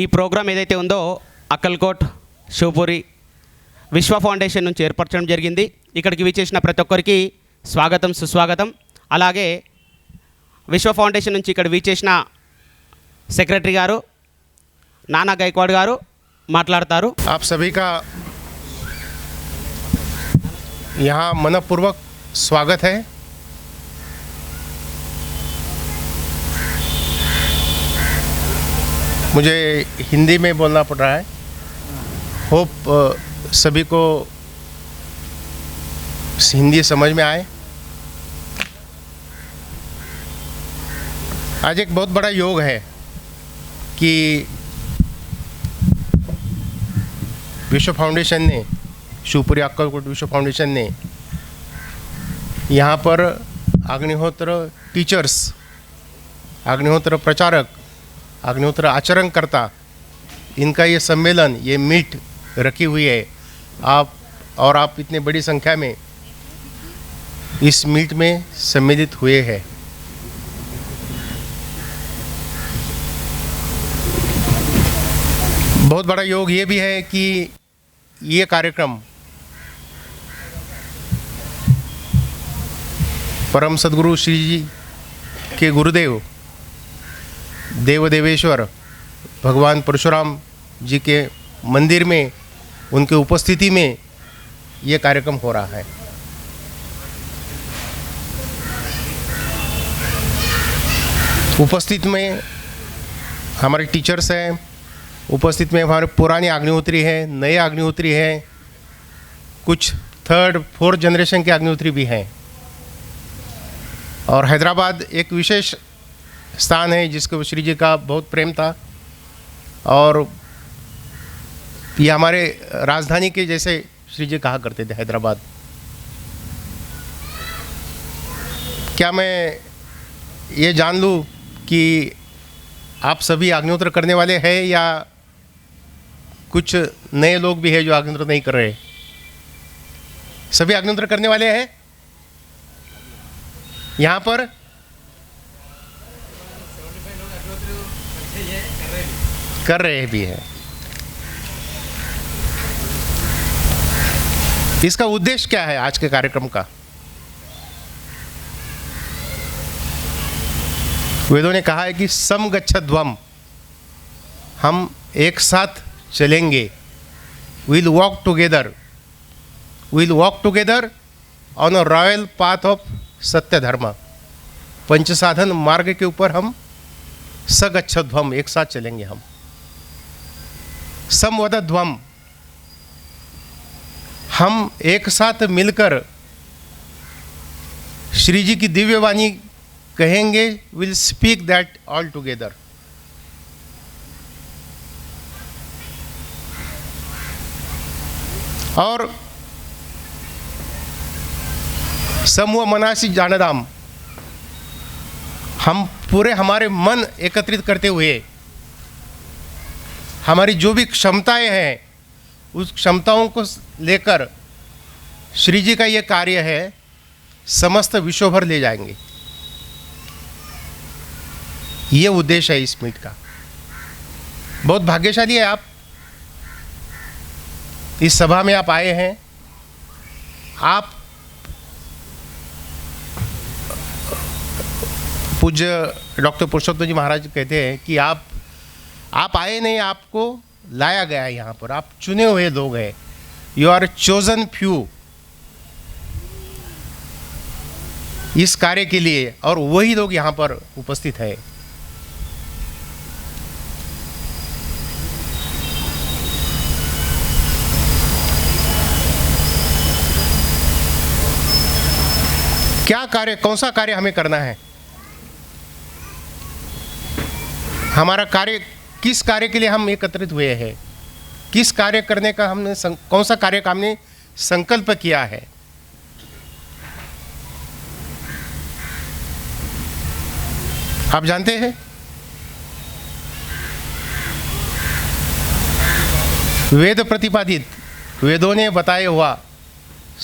ఈ ప్రోగ్రాం ఏదైతే ఉందో అక్కల్కోట్ శివపురి విశ్వ ఫౌండేషన్ నుంచి ఏర్పరచడం జరిగింది. ఇక్కడికి విచ్చేసిన ప్రతి ఒక్కరికి స్వాగతం సుస్వాగతం. అలాగే విశ్వ ఫౌండేషన్ నుంచి ఇక్కడ విచ్చేసిన సెక్రటరీ గారు నానా గైక్వాడ్ గారు మాట్లాడతారు. आप सभी का यहाँ मनपूर्वक स्वागत है. मुझे हिंदी में बोलना पड़ रहा है. होप सभी को हिंदी समझ में आए. आज एक बहुत बड़ा योग है कि विश्व फाउंडेशन ने, शिवपुरी अक्कलकोट विश्व फाउंडेशन ने यहाँ पर अग्निहोत्र टीचर्स, अग्निहोत्र प्रचारक, अग्निहोत्र आचरणकर्ता, इनका ये सम्मेलन, ये मीट रखी हुई है. आप इतने बड़ी संख्या में इस मीट में सम्मिलित हुए हैं. बहुत बड़ा योग ये भी है कि ये कार्यक्रम परम सद्गुरु श्री जी के गुरुदेव देवदेवेश्वर भगवान परशुराम जी के मंदिर में, उनके उपस्थिति में ये कार्यक्रम हो रहा है. उपस्थित में हमारे टीचर्स हैं, उपस्थित में हमारे पुराने अग्निहोत्री हैं, नए अग्निहोत्री हैं, कुछ 3rd 4th जनरेशन के अग्निहोत्री भी हैं. और हैदराबाद एक विशेष स्थान है जिसको श्री जी का बहुत प्रेम था, और ये हमारे राजधानी के जैसे श्री जी कहा करते थे हैदराबाद. क्या मैं ये जान लूँ कि आप सभी अग्निहोत्र करने वाले हैं या कुछ नए लोग भी हैं जो अग्निहोत्र नहीं कर रहे? सभी अग्निहोत्र करने वाले हैं यहाँ पर? कर रहे भी हैं. इसका उद्देश्य क्या है आज के कार्यक्रम का? वेदों ने कहा है कि सम गच्छध्वम, हम एक साथ चलेंगे. Will walk together, will walk together on a royal path of सत्य धर्म. पंचसाधन मार्ग के ऊपर हम सगच्छध्वम, एक साथ चलेंगे. हम समवदध्वम, हम एक साथ मिलकर श्री जी की दिव्य वाणी कहेंगे. Will speak that all together. और समूह मनासी जानदाम, हम पूरे हमारे मन एकत्रित करते हुए हमारी जो भी क्षमताएं हैं उस क्षमताओं को लेकर श्री जी का ये कार्य है समस्त विश्व भर ले जाएंगे. ये उद्देश्य है इस मीट का. बहुत भाग्यशाली है आप, इस सभा में आप आए हैं. आप पूज्य डॉक्टर पुरुषोत्तम जी महाराज कहते हैं कि आप आए नहीं, आपको लाया गया है यहाँ पर. आप चुने हुए लोग हैं. यू आर चोजन फ्यू इस कार्य के लिए, और वही लोग यहाँ पर उपस्थित है. क्या कार्य, कौन सा कार्य हमें करना है? हमारा कार्य, किस कार्य के लिए हम एकत्रित हुए हैं? किस कार्य करने का हमने कौन सा कार्य का हमने संकल्प किया है? आप जानते हैं वेद प्रतिपादित, वेदों ने बताया हुआ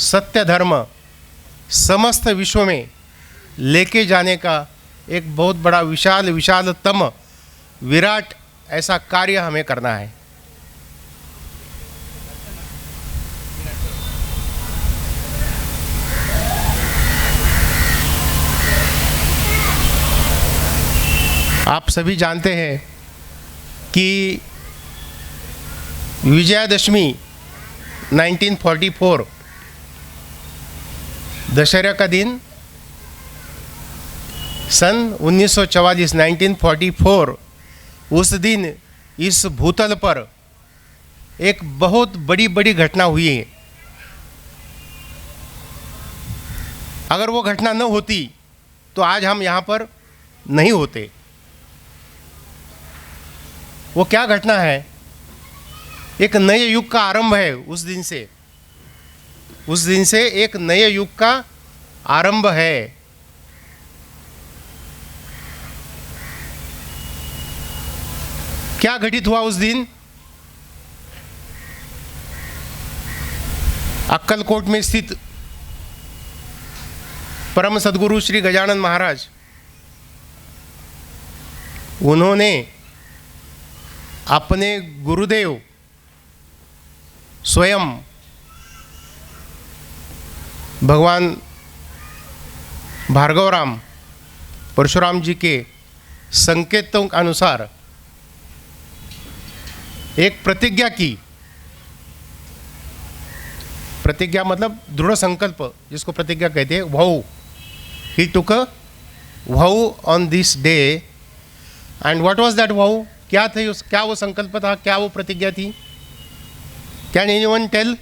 सत्य धर्म समस्त विश्व में लेके जाने का एक बहुत बड़ा विशालतम विराट ऐसा कार्य हमें करना है। आप सभी जानते हैं कि विजयादशमी 1944 दशहरा का दिन सन 1944 1944 उस दिन इस भूतल पर एक बहुत बड़ी घटना हुई है। अगर वो घटना न होती तो आज हम यहाँ पर नहीं होते। वो क्या घटना है? एक नए युग का आरंभ है। उस दिन से एक नए युग का आरंभ है। क्या घटित हुआ उस दिन? अक्कलकोट में स्थित परम सद्गुरु श्री गजानन महाराज, उन्होंने अपने गुरुदेव स्वयं भगवान भार्गवराम परशुराम जी के संकेतों के अनुसार एक प्रतिज्ञा की। प्रतिज्ञा मतलब दृढ़ संकल्प, जिसको प्रतिज्ञा कहते हैं। Wow, he took a wow on this day. And what was that wow? क्या थे क्या वो संकल्प था, क्या वो प्रतिज्ञा थी? Can anyone tell?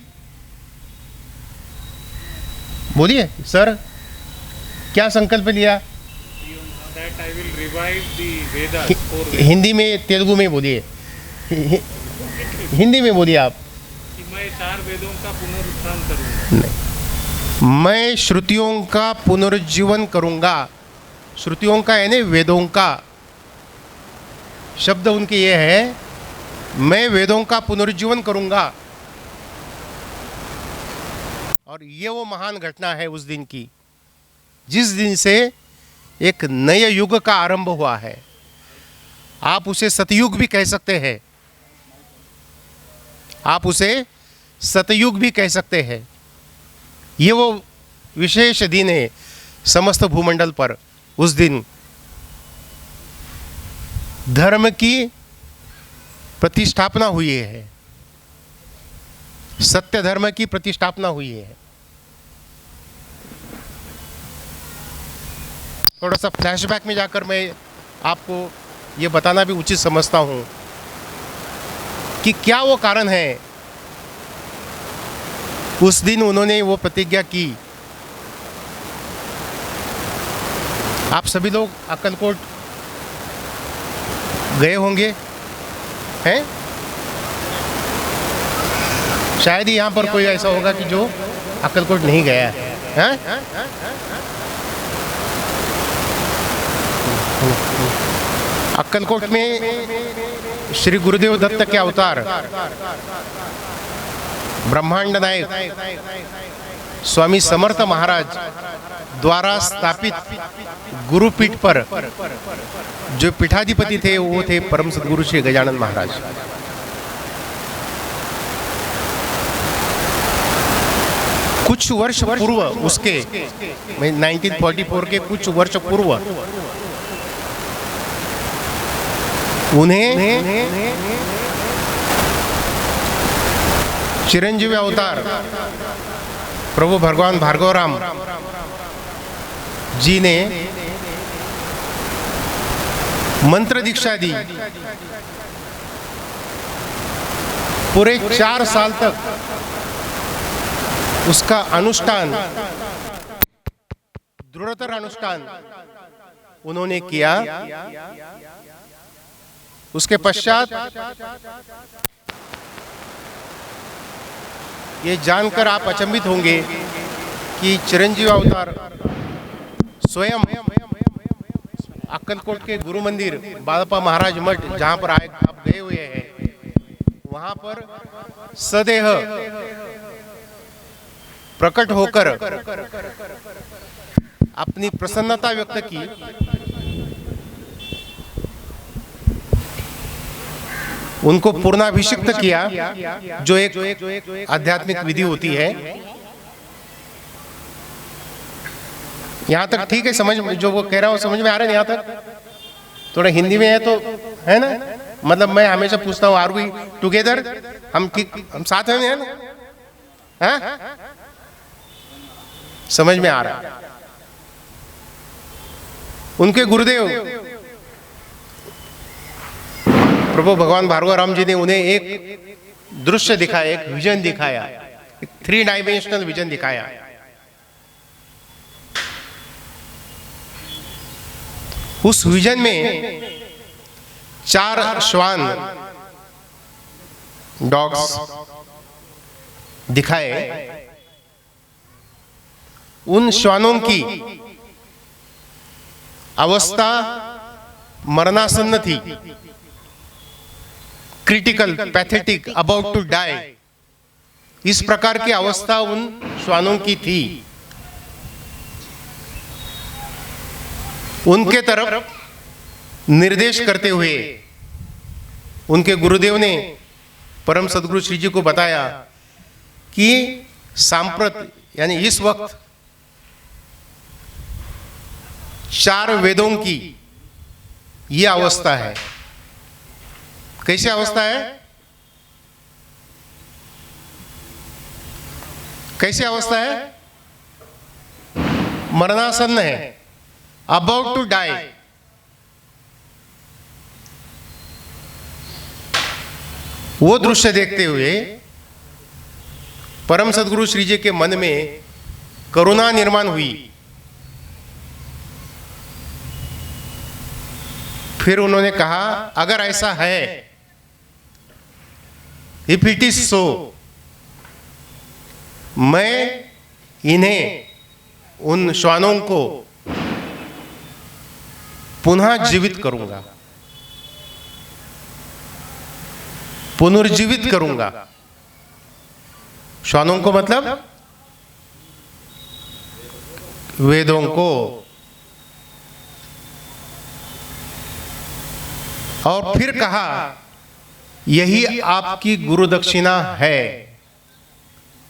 बोलिए सर, क्या संकल्प लिया? That I will revive the Vedas, four Vedas. Hindi में, तेलुगु में बोलिए। हिंदी में बोलिए आप। कि मैं 4 वेदों का पुनरुत्थान करूंगा। नहीं, मैं श्रुतियों का पुनरुज्जीवन करूंगा। श्रुतियों का यानी वेदों का। शब्द उनके ये है, मैं वेदों का पुनरुज्जीवन करूंगा। और ये वो महान घटना है उस दिन की, जिस दिन से एक नए युग का आरंभ हुआ है। आप उसे सतयुग भी कह सकते हैं। आप उसे सतयुग भी कह सकते हैं। ये वो विशेष दिन है समस्त भूमंडल पर। उस दिन धर्म की प्रतिष्ठापना हुई है, सत्य धर्म की प्रतिष्ठापना हुई है। थोड़ा सा फ्लैशबैक में जाकर मैं आपको ये बताना भी उचित समझता हूँ कि क्या वो कारण है उस दिन उन्होंने वो प्रतिज्ञा की। आप सभी लोग अक्कलकोट गए होंगे, हैं? शायद ही यहाँ पर कोई ऐसा होगा कि जो अक्कलकोट नहीं गया है। अक्कलकोट में श्री गुरुदेव दत्त के अवतार ब्रह्मांड नायक स्वामी समर्थ महाराज द्वारा स्थापित गुरुपीठ पर जो पीठाधिपति थे वो थे परम सद्गुरु श्री गजानन महाराज। कुछ वर्ष पूर्व उसके 1944 के कुछ वर्ष पूर्व उन्हें चिरंजीवी अवतार प्रभु भगवान भार्गवराम जी ने मंत्र दीक्षा दी। पूरे 4 साल तक उसका अनुष्ठान, दृढ़तर अनुष्ठान उन्होंने किया। उसके पश्चात ये जानकर आप अचंभित होंगे कि चिरंजीवी अवतार स्वयं अक्कलकोट के गुरु मंदिर बालपा महाराज मठ, जहाँ पर आप गए हुए हैं, वहाँ पर सदेह प्रकट होकर अपनी प्रसन्नता व्यक्त की। उनको पूर्णाभिषिक्त किया, जो एक आध्यात्मिक विधि होती है। यहाँ तक ठीक है? समझ, जो वो कह रहा हूँ समझ में आ रहा है यहाँ तक? थोड़ा हिंदी में है तो है ना? मतलब मैं हमेशा पूछता हूँ, आर वी टुगेदर? हम ठीक, हम साथ में हैं ना? हाँ? समझ में आ रहा है। उनके गुरुदेव प्रभु भगवान भार्गव राम जी ने उन्हें एक दृश्य दिखाया, एक विजन दिखाया, एक 3 डायमेंशनल विजन दिखाया। उस विजन में 4 श्वान, डॉग्स दिखाए। उन श्वानों की अवस्था मरणासन्न थी, critical, pathetic, about to die. इस प्रकार की अवस्था उन श्वानों की थी। उनके तरफ निर्देश करते हुए उनके गुरुदेव ने परम सदगुरु श्री जी को बताया कि सांप्रत यानी इस वक्त 4 वेदों की ये अवस्था है। कैसी अवस्था है? कैसी अवस्था है? मरणासन्न है, अबाउट टू डाई। वो दृश्य देखते हुए परम सदगुरु श्री जी के मन में करुणा निर्माण हुई। फिर उन्होंने कहा, अगर ऐसा है, इफ इट इज सो, मैं इन्हें, उन श्वानों को पुनः जीवित करूंगा, पुनर्जीवित करूंगा। श्वानों को मतलब वेदों को। और फिर कहा, यही आपकी गुरु दक्षिणा है।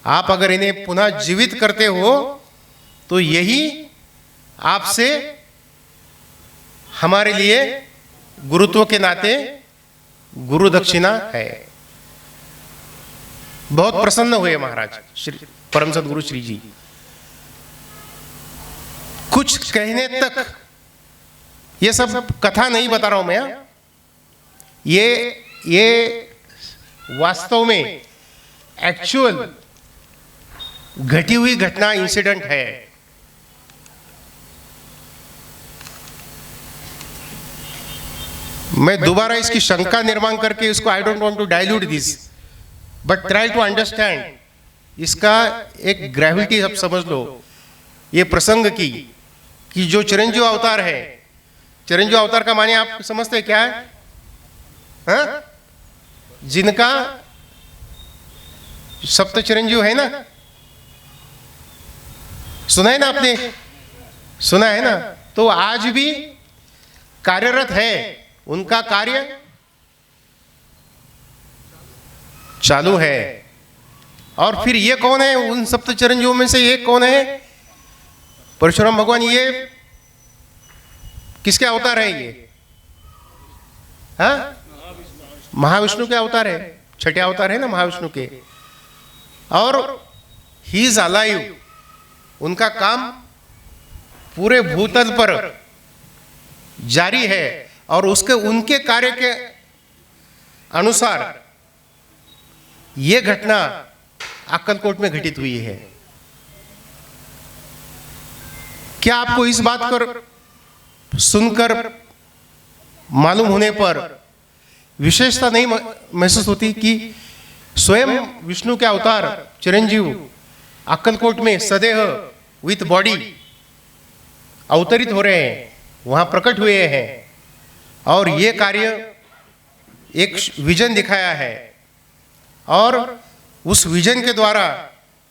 आप अगर इन्हें पुनः जीवित करते हो तो यही आपसे हमारे लिए गुरुत्व के नाते गुरु दक्षिणा है। बहुत प्रसन्न हुए महाराज श्री परम सदगुरु श्री जी। कुछ कहने तक, ये सब कथा नहीं बता रहा हूं मैं, ये वास्तव में एक्चुअल घटी हुई घटना, इंसिडेंट है। मैं दोबारा इसकी शंका निर्माण करके इसको, I don't want to dilute this, but try to understand इसका एक ग्रेविटी। अब समझ लो ये प्रसंग की, कि जो चिरंजीव अवतार है, चिरंजीव अवतार का माने आप समझते हैं क्या है? हाँ? जिनका सप्त चिरंजीव है ना, सुना है ना आपने? सुना है ना? तो आज भी कार्यरत है, उनका कार्य चालू है। और फिर ये कौन है उन सप्त चिरंजीवों में से? ये कौन है? परशुराम भगवान। ये किसके अवतार है? ये हाँ, महाविष्णु के अवतार है, छठे अवतार है ना महाविष्णु के। और ही इज अलाइव, उनका काम पूरे भूतल पर जारी है। और उसके, उनके कार्य के अनुसार यह घटना अक्कलकोट में घटित हुई है। क्या आपको इस बात पर सुनकर, मालूम होने पर विशेषता नहीं महसूस होती कि स्वयं विष्णु के अवतार चिरंजीव अक्कलकोट में सदैव विथ बॉडी अवतरित हो रहे हैं, वहां प्रकट हुए हैं, और ये कार्य एक विजन दिखाया है। और उस विजन के द्वारा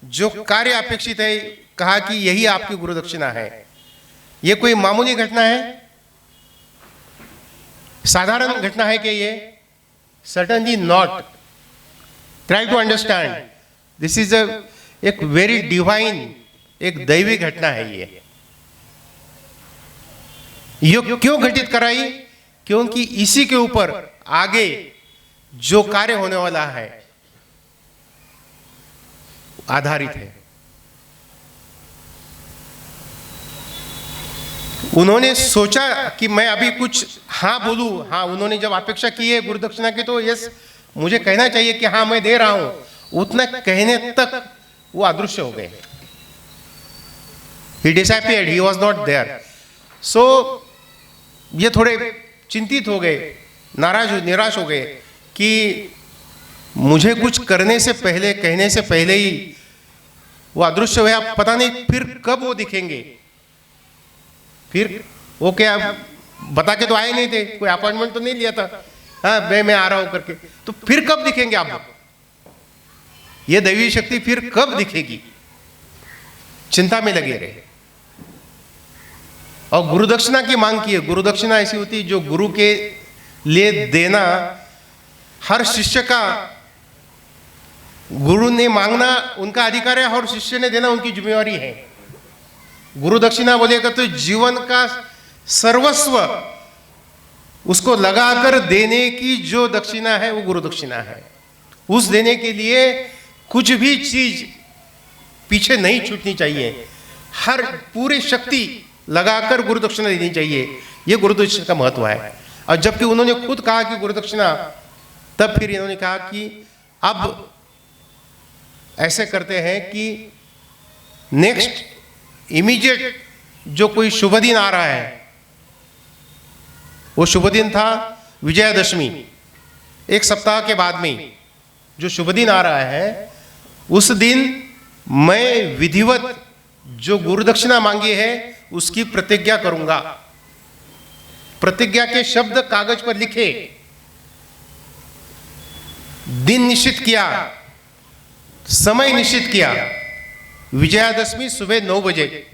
जो कार्य अपेक्षित है, कहा कि यही आपकी गुरु दक्षिणा है। ये कोई मामूली घटना है? साधारण घटना है कि ये? Certainly not. Try to understand. This is एक वेरी डिवाइन, एक दैवी घटना है ये क्यों घटित कराई? क्योंकि इसी के ऊपर आगे जो कार्य होने वाला है आधारित है। उन्होंने सोचा कि मैं अभी कुछ हाँ बोलूं, हाँ उन्होंने जब अपेक्षा की है गुरु दक्षिणा की तो यस मुझे कहना चाहिए कि हाँ मैं दे रहा हूं, उतना कहने तक वो अदृश्य हो गए। He disappeared, he was not there. So ये थोड़े चिंतित हो गए, निराश हो गए कि मुझे कुछ करने से पहले, कहने से पहले ही वो अदृश्य हुए। अब पता नहीं फिर कब वो दिखेंगे। फिर वो क्या बता के तो आए नहीं थे, कोई अपॉइंटमेंट तो नहीं लिया था, हाँ मैं आ रहा हूं करके, तो फिर कब दिखेंगे आप? ये दैवी शक्ति फिर कब दिखेगी? चिंता में लगे रहे और गुरु दक्षिणा की मांग की है। गुरु दक्षिणा ऐसी होती है जो गुरु के लिए देना हर शिष्य का, गुरु ने मांगना उनका अधिकार है और शिष्य ने देना उनकी जिम्मेवारी है। गुरु दक्षिणा बोलेगा तो जीवन का सर्वस्व उसको लगाकर देने की जो दक्षिणा है वो गुरु दक्षिणा है। उस देने के लिए कुछ भी चीज पीछे नहीं छूटनी चाहिए, हर पूरी शक्ति लगाकर गुरु दक्षिणा देनी चाहिए। ये गुरु दक्षिणा का महत्व है। और जबकि उन्होंने खुद कहा कि गुरु दक्षिणा, तब फिर इन्होंने कहा कि अब ऐसे करते हैं कि नेक्स्ट इमीडिएट जो कोई शुभ दिन आ रहा है, वो शुभ दिन था विजयादशमी, एक सप्ताह के बाद में जो शुभ दिन आ रहा है, उस दिन मैं विधिवत जो गुरु दक्षिणा मांगी है उसकी प्रतिज्ञा करूंगा। प्रतिज्ञा के शब्द कागज पर लिखे, दिन निश्चित किया, समय निश्चित किया, विजयादशमी सुबह 9 बजे।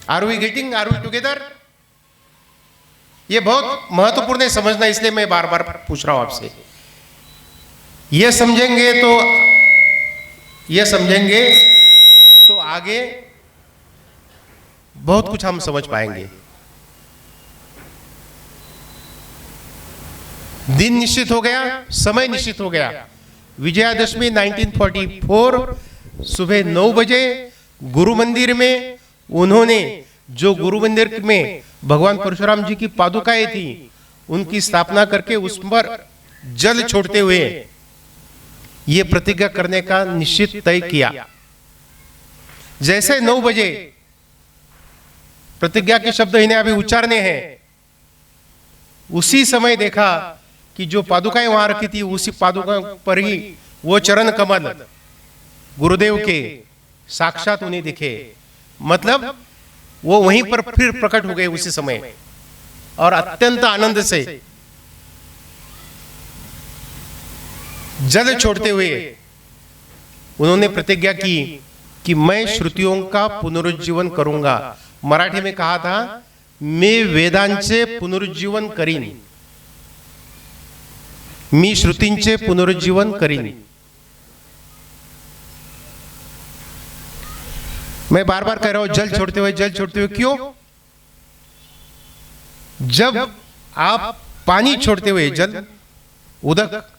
Are we together? ये बहुत महत्वपूर्ण है समझना, इसलिए मैं बार बार पूछ रहा हूं आपसे। ये समझेंगे तो आगे बहुत कुछ हम समझ पाएंगे। दिन निश्चित हो गया, समय निश्चित हो गया। विजयादशमी 1944 सुबह 9 बजे गुरु मंदिर में उन्होंने, जो गुरु मंदिर में भगवान परशुराम जी की पादुकाएं थी, उनकी स्थापना करके उस पर जल छोड़ते हुए ये प्रतिज्ञा करने का निश्चित तय किया। जैसे 9 बजे प्रतिज्ञा के शब्द इन्हें अभी उच्चारने हैं, उसी समय देखा कि जो पादुकाएं वहां रखी थी, उसी पादुका पर ही वो चरण कमल गुरुदेव के साक्षात उन्हें दिखे। मतलब वो वहीं पर फिर प्रकट हो गए उसी समय, और अत्यंत आनंद से जल छोड़ते हुए उन्होंने प्रतिज्ञा की कि मैं श्रुतियों का पुनरुज्जीवन करूंगा। मराठी में कहा था, मैं वेदांचे पुनरुज्जीवन करीन, मी श्रुतींचे पुनरुज्जीवन करीन। मैं बार बार कह रहा हूं जल छोड़ते हुए क्यों? जब आप पानी छोड़ते हुए, जल उदक,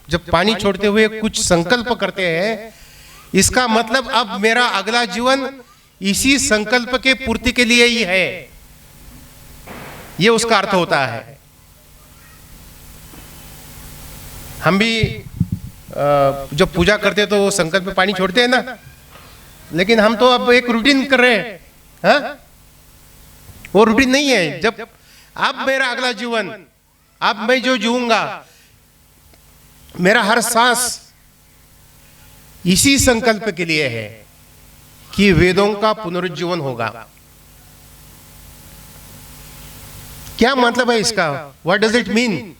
जब पानी छोड़ते हुए कुछ संकल्प करते हैं, इसका मतलब अब मेरा अगला जीवन इसी संकल्प के पूर्ति के लिए ही है, ये उसका अर्थ होता है। हम भी जब पूजा करते तो वो संकल्प में पानी छोड़ते हैं ना, लेकिन हम तो अब एक रूटीन कर रहे हैं, हाँ? वो रूटीन नहीं है। जब अब मेरा अगला जीवन, अब मैं जो जीऊंगा, मेरा हर सांस इसी संकल्प के लिए है कि वेदों का पुनरुज्जीवन होगा। क्या मतलब है इसका? What does it mean?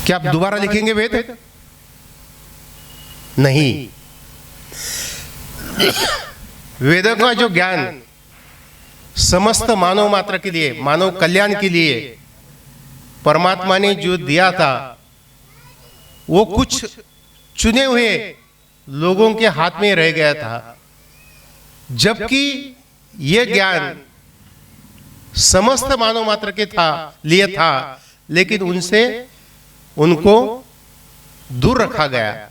क्या आप दोबारा लिखेंगे वेद? नहीं। वेदों का जो ज्ञान समस्त मानव मात्र के लिए, मानव कल्याण के लिए परमात्मा ने जो दिया था वो कुछ चुने हुए लोगों के हाथ में रह गया था, जबकि यह ज्ञान समस्त मानव मात्र के लिए था, लेकिन उनसे उनको दूर रखा गया।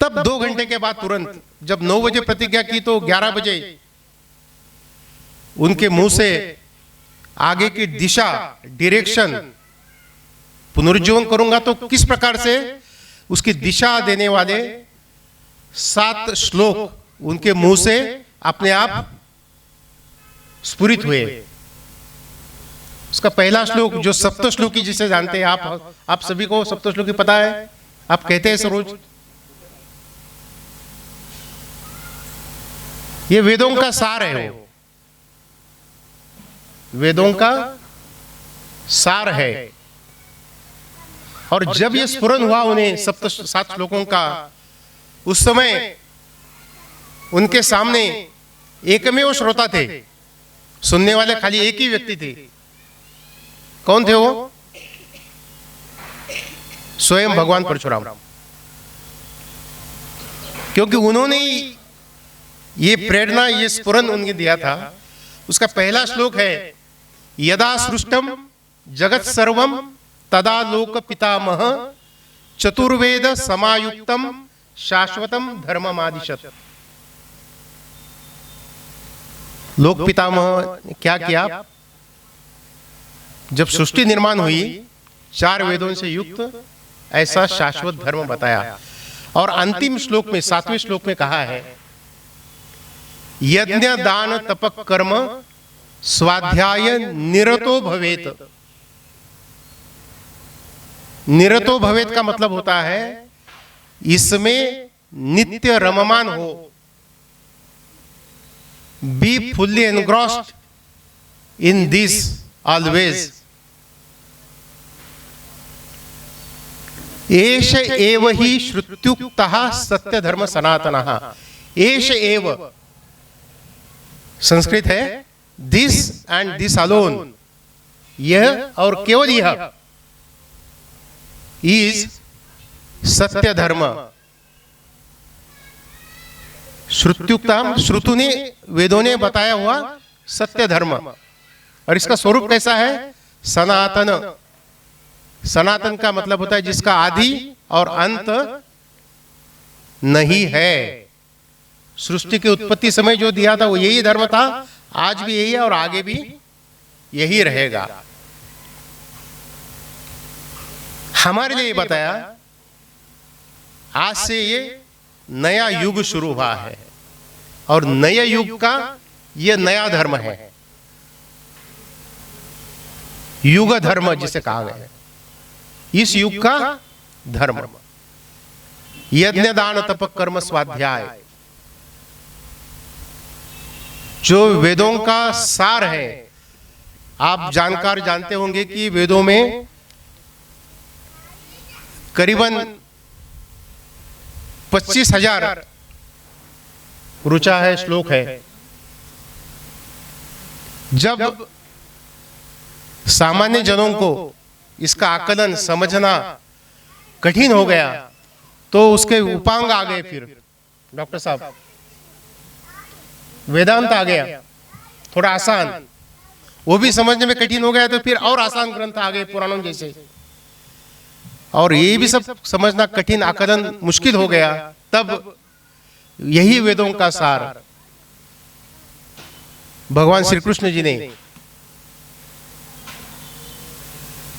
तब 2 घंटे के बाद तुरंत जब 9 बजे प्रतिज्ञा की तो 11 बजे उनके मुंह से आगे की दिशा, डायरेक्शन, पुनर्जीवन करूंगा तो किस प्रकार से उसकी दिशा देने वाले 7 श्लोक उनके मुंह से अपने आप स्फुरित हुए। उसका पहला श्लोक जो सप्तश्लोकी जिसे जानते हैं आप सभी को सप्तश्लोकी पता है, आप कहते हैं रोज। ये वेदों का सार है, वो वेदों का सार है। और जब ये स्फुरन हुआ उन्हें 7 श्लोकों का, उस समय उनके सामने एकमेव श्रोता थे, सुनने वाले खाली एक ही व्यक्ति थे। कौन थे वो? स्वयं भगवान परशुराम। क्योंकि उन्होंने ये प्रेरणा, ये स्फुरन उनके दिया था। उसका पहला श्लोक है, यदा सृष्टम जगत सर्वम तदा लोक पितामह चतुर्वेद समायुक्तम शाश्वतम धर्ममादिशत। लोक पितामह ने क्या किया? जब सृष्टि निर्माण हुई 4 वेदों से युक्त ऐसा शाश्वत धर्म बताया। और अंतिम श्लोक में 7वें श्लोक में कहा है, यज्ञ दान तप कर्म स्वाध्याय निरतो भवेत। निरतो भवेत का मतलब होता है इसमें नित्य रममान हो, be fully engrossed in this always. एष एव ही श्रुत्युक्तः सत्य धर्म सनातनः। एष एव संस्कृत है दिस एंड दिस अलोन, यह और केवल यह इज सत्य धर्म। श्रुत्युक्तम, श्रुतु ने, वेदों ने बताया हुआ सत्य धर्म। और इसका स्वरूप कैसा है? सनातन। सनातन का मतलब होता है जिसका आदि और अंत नहीं है। सृष्टि की उत्पत्ति समय जो दिया था वो यही धर्म था, आज भी यही है और आगे भी यही रहेगा। हमारे लिए बताया आज से ये नया युग शुरू हुआ है और नए युग का ये नया धर्म है, युग धर्म जिसे कहा गया है। इस युग का धर्म यज्ञ दान तप कर्म स्वाध्याय, जो वेदों का सार है। आप जानकार जानते होंगे कि वेदों में करीबन 25,000 ऋचा है, श्लोक है। जब सामान्य जनों को इसका आकलन समझना कठिन हो गया तो उसके उपांग आ गए। फिर डॉक्टर साहब वेदांत आ गया, थोड़ा आसान, वो भी समझने में कठिन हो गया तो फिर और आसान ग्रंथ आ गए पुराणों जैसे, और ये भी सब समझना कठिन, आकलन मुश्किल हो गया। तब यही वेदों का सार भगवान श्री कृष्ण जी ने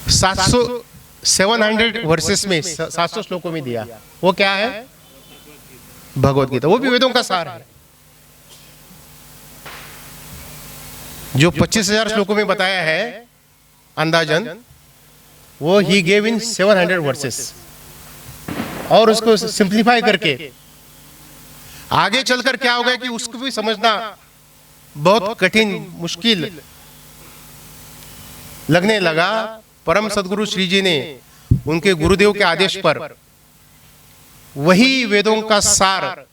700 वर्सेस में 700 श्लोकों में दिया। वो क्या है? भगवत गीता। वो भी वेदों का सार है। जो 25,000 श्लोकों में बताया है अंदाजन, वो ही गेव इन 700 वर्सेस। और उसको सिंप्लीफाई करके आगे चलकर क्या होगा कि उसको भी समझना बहुत कठिन, मुश्किल लगने लगा। परम सदगुरु श्री जी ने उनके गुरुदेव के आदेश पर वही वेदों का सार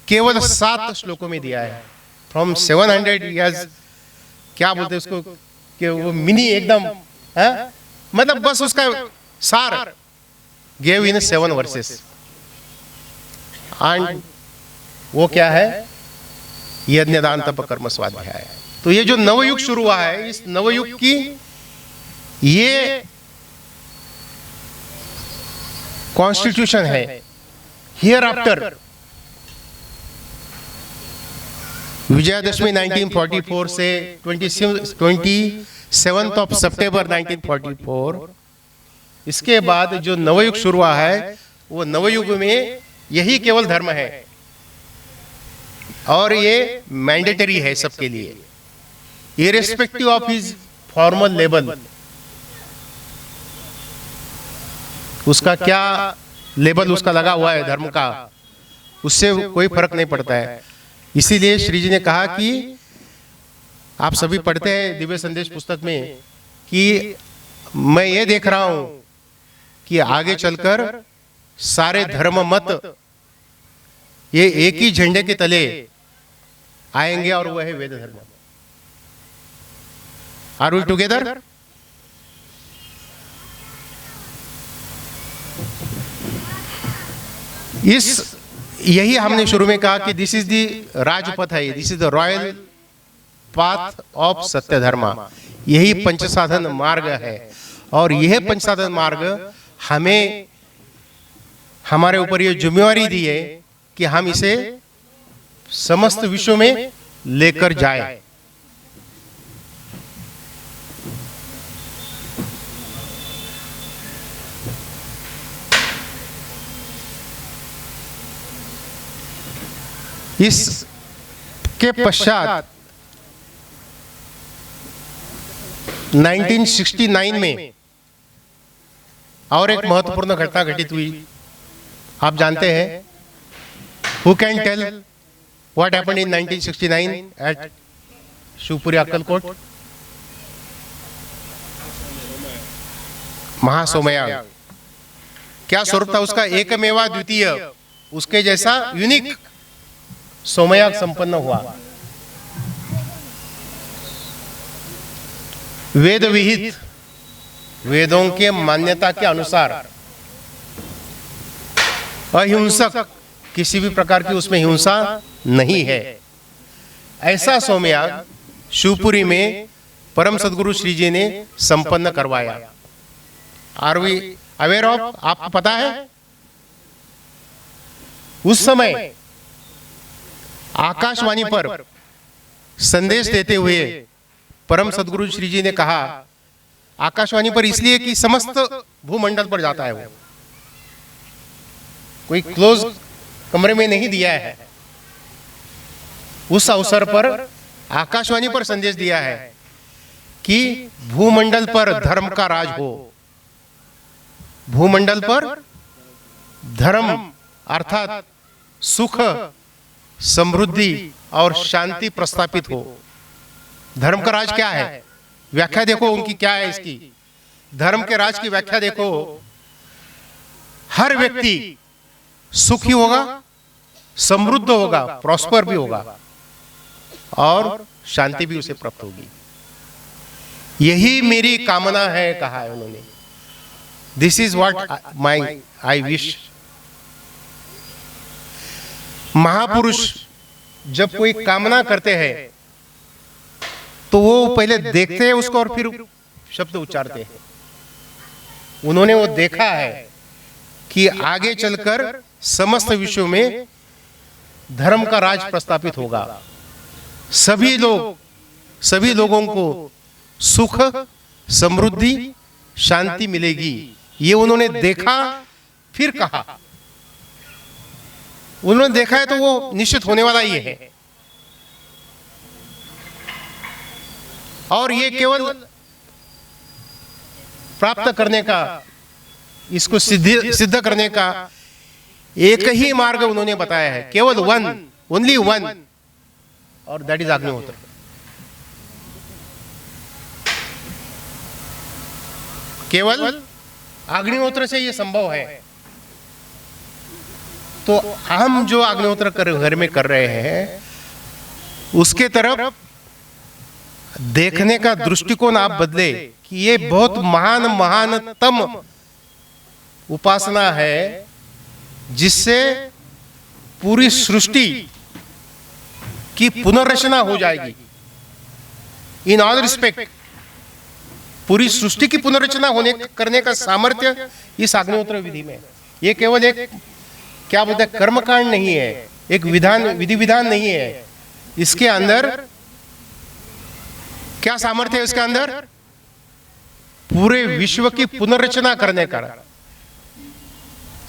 केवल 7 श्लोकों में दिया है। फ्रॉम 700 ईयर्स, क्या बोलते हैं उसको, कि वो मिनी एकदम है, मतलब बस उसका सार गेव इन 7 वर्सेस। एंड वो क्या है, यज्ञदान तप कर्म स्वाध्याय। तो ये जो नवयुग शुरू हुआ है, इस नवयुग की ये कॉन्स्टिट्यूशन है। हियर आफ्टर विजयादशमी 1944 से 27 ऑफ सितंबर 1944, इसके बाद जो नवयुग शुरू हुआ है, वो नवयुग में यही केवल धर्म है और ये मैंडेटरी है सबके लिए, irrespective of his formal level. उसका क्या लेबल उसका लगा हुआ है धर्म का, उससे कोई फर्क नहीं पड़ता है। इसीलिए श्री जी ने कहा कि आप सभी पढ़ते हैं दिव्य संदेश पुस्तक में कि मैं ये देख रहा हूं कि आगे चलकर सारे धर्म मत ये एक ही झंडे के तले आएंगे और वह है वेद धर्म। Are we together? यही हमने शुरू में कहा कि दिस इज द राजपथ है, this is the royal path of सत्य धर्म। यही पंचसाधन मार्ग है और यह पंचसाधन मार्ग हमें हमारे ऊपर ये जिम्मेवारी दी है कि हम इसे समस्त विश्व में लेकर जाए। इसके पश्चात 1969 में और एक महत्वपूर्ण घटना घटित हुई। आप जानते हैं, who can tell what happened in 1969 at Shivpuri Akkalkot? महासोमयाग। क्या स्वरूप था उसका? एकमेवा द्वितीय, उसके जैसा यूनिक सोमयाग संपन्न हुआ। वेद विहित, वेदों के मान्यता के अनुसार अहिंसक, किसी भी प्रकार की उसमें हिंसा नहीं है, ऐसा सोमयाग शिवपुरी में परम सदगुरु श्री जी ने संपन्न करवाया। Are we aware of? आपको पता है उस समय आकाशवाणी पर संदेश देते हुए परम सदगुरु श्री जी ने कहा, आकाशवाणी पर इसलिए कि समस्त भूमंडल पर जाता है, वो कोई क्लोज कमरे में नहीं दिया है। उस अवसर पर आकाशवाणी पर संदेश दिया है कि भूमंडल पर धर्म का राज हो। भूमंडल पर धर्म अर्थात सुख, समृद्धि और शांति प्रस्थापित हो। धर्म का राज क्या है? व्याख्या देखो उनकी क्या है इसकी। धर्म के राज की व्याख्या देखो, हर व्यक्ति सुखी होगा, समृद्ध होगा, प्रॉस्पर भी होगा और शांति भी उसे प्राप्त होगी। यही मेरी कामना है, कहा है उन्होंने। This is what I wish. महापुरुष जब कोई कामना करते हैं तो वो पहले देखते हैं उसको और फिर शब्द उच्चारते हैं। उन्होंने वो देखा है कि आगे चलकर समस्त विश्व में धर्म का राज प्रस्थापित होगा, सभी लोगों को सुख, समृद्धि, शांति मिलेगी। ये उन्होंने देखा फिर कहा। उन्होंने देखा है तो वो निश्चित होने वाला ही है। और ये केवल प्राप्त करने का, इसको सिद्ध करने का एक ही मार्ग उन्होंने बताया है, केवल वन, ओनली वन, और दैट इज अग्निहोत्र। केवल अग्निहोत्र से ये संभव है। तो हम जो अग्निहोत्र घर में कर रहे हैं, उसके तरफ देखने का दृष्टिकोण आप बदले कि ये बहुत महानतम उपासना है जिससे पूरी सृष्टि की पुनर्रचना हो जाएगी। इन ऑल रिस्पेक्ट पूरी सृष्टि की पुनर्रचना करने का सामर्थ्य इस अग्निहोत्र विधि में। ये केवल एक क्या बोलते हैं कर्मकांड नहीं है, एक विधि विधान नहीं है। इसके अंदर क्या सामर्थ्य है? इसके अंदर पूरे विश्व की पुनर्रचना करने का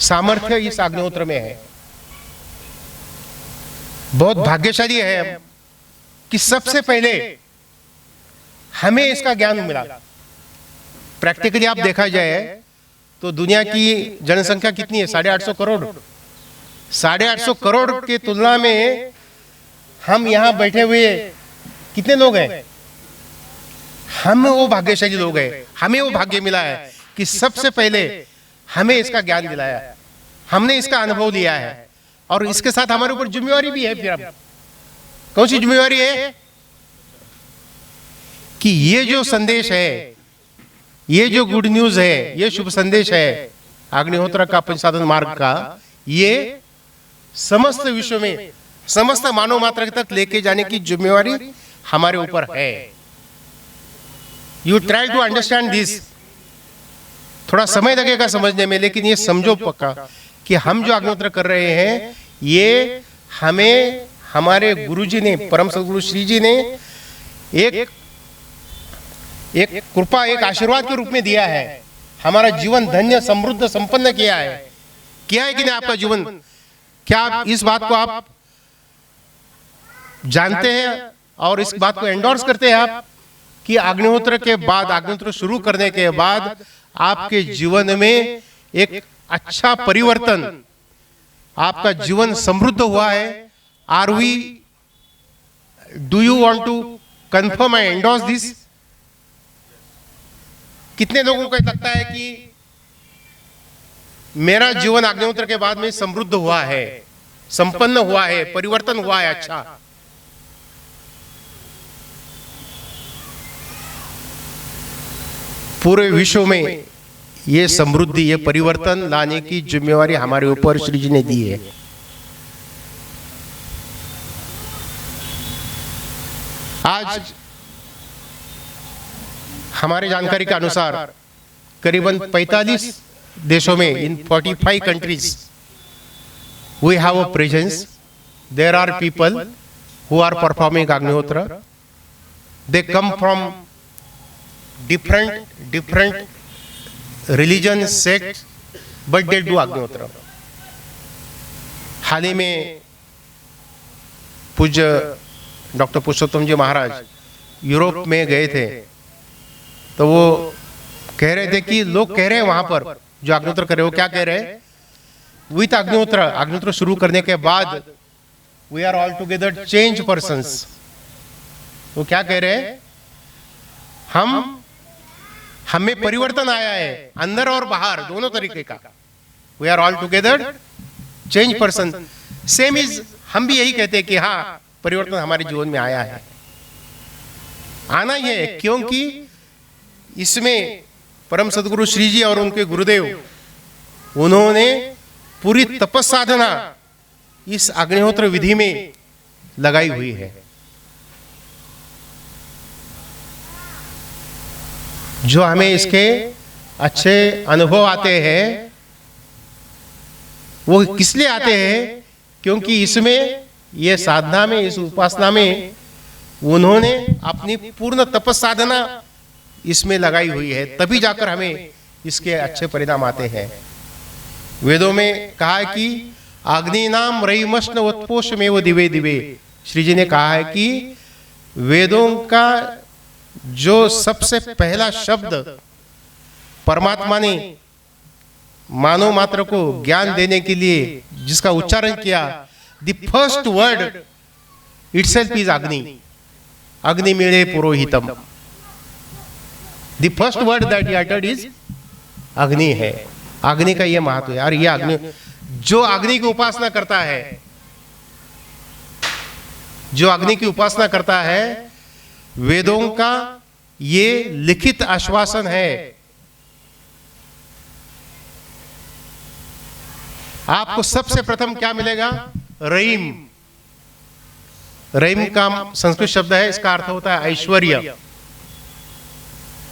सामर्थ्य इस अग्निहोत्र में है। बहुत भाग्यशाली है कि सबसे पहले हमें इसका ज्ञान मिला। प्रैक्टिकली आप देखा जाए तो दुनिया की जनसंख्या कितनी है? 850 करोड़। 850 करोड़ की तुलना में हम यहां बैठे हुए कितने लोग हैं? हम वो भाग्यशाली लोग हैं। हमें वो भाग्य मिला है कि सबसे पहले हमें इसका ज्ञान दिलाया, हमने इसका अनुभव लिया है और इसके साथ हमारे ऊपर जिम्मेवारी भी है। फिर अब कौन सी जिम्मेवारी है? कि ये जो संदेश है, ये जो गुड न्यूज है, ये शुभ संदेश है अग्निहोत्र का पंचसाधन मार्ग का, ये समस्त विश्व में समस्त मानव मात्र तक लेके जाने की जिम्मेवारी हमारे ऊपर है। You try to understand this. थोड़ा समय लगेगा समझने में, लेकिन ये समझो पक्का कि हम जो अग्निहोत्र कर रहे हैं ये हमें हमारे गुरुजी ने, परम सद्गुरु श्री जी ने एक कृपा, एक आशीर्वाद के रूप में दिया है। हमारा जीवन धन्य, समृद्ध, संपन्न किया है। क्या है कि नहीं आपका जीवन? क्या आप इस बात को आप जानते हैं और इस बात को एंडोर्स करते हैं आप कि अग्निहोत्र के बाद, अग्निहोत्र शुरू करने के बाद आपके जीवन में एक अच्छा परिवर्तन, आपका जीवन समृद्ध हुआ है? Are we, do you want to confirm and endorse this? कितने लोगों को लगता है कि मेरा जीवन अग्निहोत्र के बाद में समृद्ध हुआ है, संपन्न हुआ है, परिवर्तन हुआ है? अच्छा, पूरे विश्व में ये समृद्धि, ये परिवर्तन लाने की जिम्मेवारी हमारे ऊपर श्री जी ने दी है। आज हमारे जानकारी के अनुसार करीबन 45 देशों में, in 45 countries we have a presence. There are people who are performing Agnihotra. They come from different religion, sects, but they do अग्निहोत्र। हाल ही में पूज्य डॉक्टर पुरुषोत्तम जी महाराज यूरोप में गए थे, तो वो कह रहे थे कि लोग कह रहे हैं वहां पर जो अग्निहोत्र कर रहे हो, क्या कह रहे हैं? विथ अग्निहोत्र शुरू करने के बाद we are all together change persons. वो क्या कह रहे हैं? हमें परिवर्तन आया है, अंदर और बाहर दोनों तरीके का। We are all together change person. Same is, हम भी यही कहते हैं कि हाँ, परिवर्तन हमारे जीवन में आया है, आना ही है, क्योंकि इसमें परम सद्गुरु श्री जी और उनके गुरुदेव, उन्होंने पूरी तपस्साधना इस अग्निहोत्र विधि में लगाई हुई है। जो हमें इसके अच्छे अनुभव आते हैं वो किस लिए आते हैं? क्योंकि इसमें, ये साधना में, इस उपासना में उन्होंने अपनी पूर्ण तपस्साधना इसमें लगाई हुई है, तभी जाकर हमें इसके अच्छे परिणाम आते हैं। वेदों में कहा है कि अग्नि नाम रईमश्न उत्पोषमेव दिवे दिवे। श्री जी ने कहा है कि वेदों का जो सबसे पहला शब्द परमात्मा ने मानव मात्र को ज्ञान देने के लिए जिसका उच्चारण किया, the first word itself is Agni. अग्नि मेरे पुरोहितम। The first word that he uttered is Agni है। अग्नि का ये महत्व है। और ये अग्नि, जो अग्नि की उपासना करता है, जो अग्नि की उपासना करता है, वेदों का ये लिखित आश्वासन है। आपको सबसे प्रथम क्या मिलेगा? रहीम। रहीम का संस्कृत शब्द है, इसका अर्थ होता है ऐश्वर्य,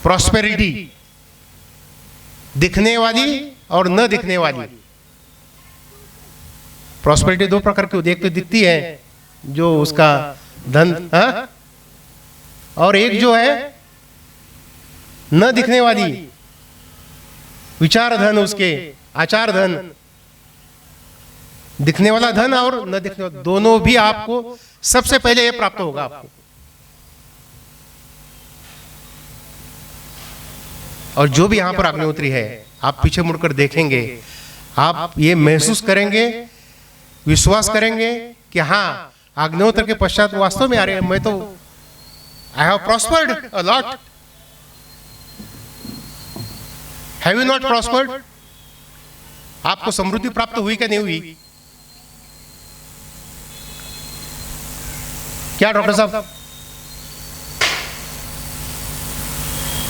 प्रॉस्पेरिटी, दिखने वाली और न दिखने वाली। प्रॉस्पेरिटी दो प्रकार की, एक तो दिखती है जो उसका धन, हाँ? और एक जो है न दिखने वाली, विचार धन, उसके आचार धन। दिखने वाला धन और न दिखने वाला, दोनों भी आपको सबसे पहले ये प्राप्त होगा आपको। और जो भी यहां पर अग्निहोत्री है, आप पीछे मुड़कर देखेंगे, आप ये महसूस करेंगे, विश्वास करेंगे कि हाँ, अग्निहोत्र के पश्चात वास्तव में आ रहे हैं, मैं तो I have prospered a lot. Have you not prospered? आपको समृद्धि प्राप्त हुई क्या नहीं हुई? क्या डॉक्टर साहब?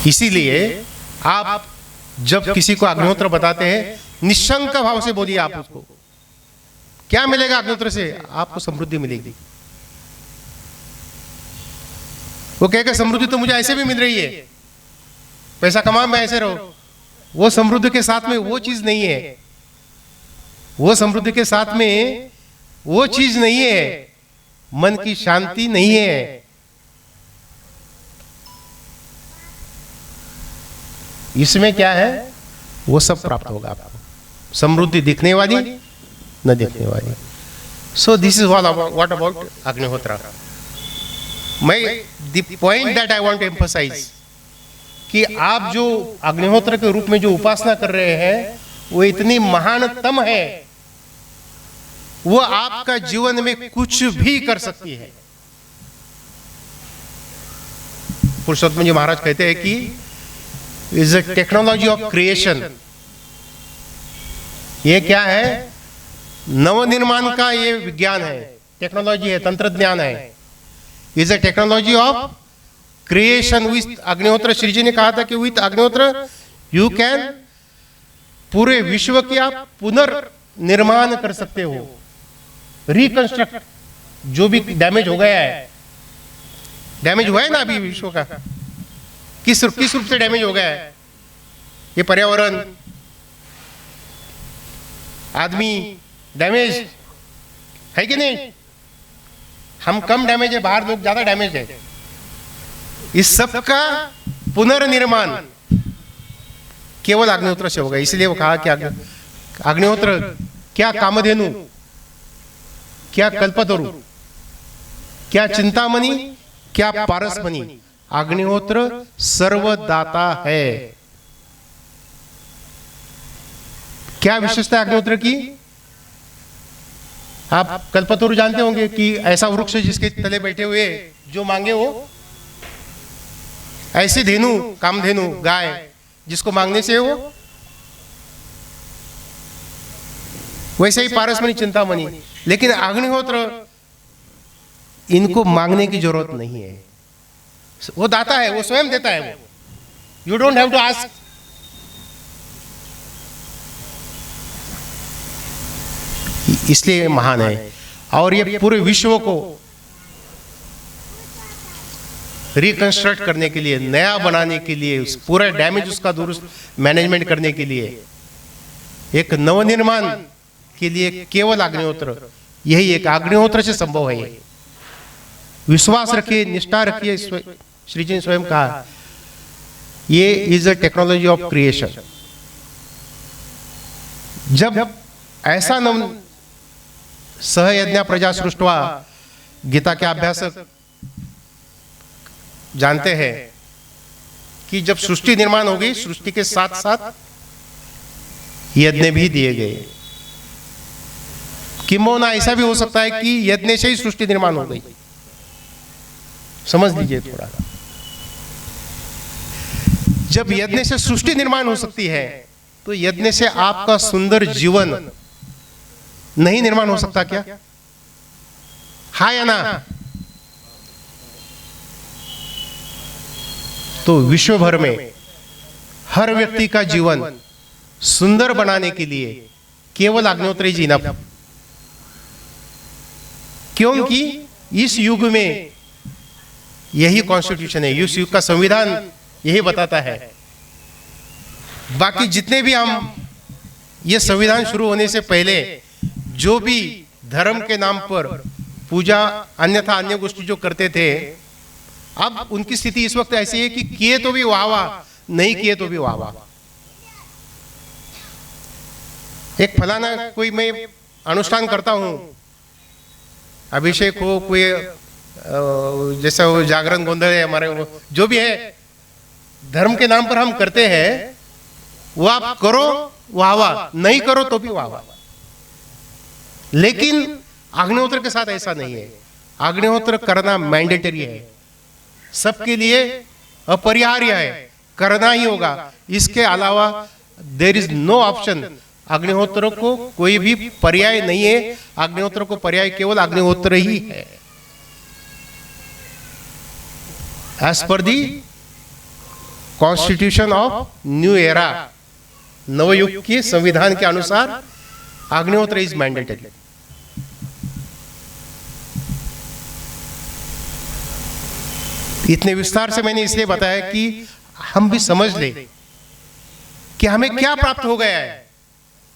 इसीलिए आप जब किसी को अग्निहोत्र बताते हैं, निशंक भाव से बोलिए। आप उसको क्या मिलेगा अग्निहोत्र से? आपको समृद्धि मिलेगी। वो कहेगा समृद्धि तो मुझे ऐसे भी मिल रही है, पैसा कमा मैं ऐसे रहो। वो समृद्धि के साथ में वो चीज नहीं है। वो समृद्धि के साथ में वो चीज नहीं है, मन की शांति नहीं है। इसमें क्या है? वो सब प्राप्त होगा आपको। समृद्धि दिखने वाली, न दिखने वाली। So this is what about अग्निहोत्र। मैं the point that I want to emphasise कि आप जो अग्निहोत्र के रूप में जो उपासना कर रहे हैं, वो इतनी महानतम है, वो आपका जीवन में कुछ भी कर सकती है। पुरुषोत्तम जी महाराज कहते हैं कि is a technology of creation. ये क्या है? नवनिर्माण का ये विज्ञान है, टेक्नोलॉजी है, तंत्रज्ञान है। Is a technology of creation. With अग्निहोत्र, श्री जी ने कहा था कि विथ अग्निहोत्र यू कैन, पूरे विश्व की आप पुनर्निर्माण कर सकते हो, रिकंस्ट्रक्ट। जो भी डैमेज हो गया है, डैमेज हुआ है ना अभी विश्व का, किस रूप से डैमेज हो गया है? ये पर्यावरण, आदमी डैमेज है कि नहीं? हम कम डैमेज है, बाहर लोग ज्यादा डैमेज है। इस सब का पुनर्निर्माण केवल अग्निहोत्र से होगा। इसलिए वो कहा कि अग्निहोत्र क्या कामधेनु, क्या कल्पतरु, क्या चिंतामणि, क्या पारसमणि, अग्निहोत्र सर्वदाता है। क्या विशेषता है अग्निहोत्र की? आप कल्पतरु जानते होंगे कि ऐसा वृक्ष जिसके तले बैठे हुए जो मांगे वो, ऐसी धेनु, कामधेनु गाय, जिसको मांगने से वो, वैसे ही पारसमणि, चिंतामणि। लेकिन अग्निहोत्र, इनको मांगने की जरूरत नहीं है, वो दाता है, वो स्वयं देता है। वो you don't have to ask. इसलिए महान है। और ये पूरे विश्व को रिकंस्ट्रक्ट करने के लिए, नया बनाने के लिए, उस पूरा डैमेज उसका दुरुस्त मैनेजमेंट करने के लिए, एक नवनिर्माण के लिए केवल अग्निहोत्र, यही एक अग्निहोत्र से संभव है। ये विश्वास रखिए, निष्ठा रखिए। श्री जी ने स्वयं कहा ये is a technology of creation. जब ऐसा नव सहयज्ञ प्रजा सृष्टवा, गीता के अभ्यासक जानते हैं कि जब सृष्टि निर्माण हो गई, सृष्टि के साथ साथ यज्ञ भी दिए गए। किंबहुना ऐसा भी हो सकता है कि यज्ञ से ही सृष्टि निर्माण हो गई। समझ लीजिए थोड़ा। जब यज्ञ से सृष्टि निर्माण हो सकती है, तो यज्ञ से आपका सुंदर जीवन नहीं निर्माण हो सकता क्या? हाँ या ना? तो विश्व भर में हर व्यक्ति का जीवन सुंदर बनाने के लिए केवल अग्निहोत्री जी इनफ। क्योंकि इस युग में यही कॉन्स्टिट्यूशन है, इस युग का संविधान यही बताता है। बाकी जितने भी हम ये संविधान शुरू होने से पहले जो भी धर्म के नाम पर पूजा अन्यथा अन्य गोष्ठी जो करते थे, अब उनकी स्थिति इस वक्त ऐसी है कि किए तो भी वाह वाह, नहीं किए तो भी वाह वाह। एक फलाना कोई मैं अनुष्ठान करता हूं, अभिषेक हो, कोई जैसा वो जागरण गोंधल है हमारे, जो भी है धर्म के नाम पर हम करते हैं, वो आप करो वाह वाह, नहीं करो तो भी वाह वाह। लेकिन अग्निहोत्र के साथ ऐसा नहीं है। अग्निहोत्र करना मैंडेटरी है, सबके लिए अपरिहार्य है, करना ही होगा। इसके अलावा देयर इज नो ऑप्शन। अग्निहोत्र को कोई भी पर्याय नहीं है। अग्निहोत्र को पर्याय केवल अग्निहोत्र ही है। As per the constitution of new era, नवयुग के संविधान के अनुसार अग्निहोत्र इज मैंडेटरी। इतने विस्तार से मैंने इसलिए बताया कि हम भी समझ ले कि हमें क्या प्राप्त हो गया है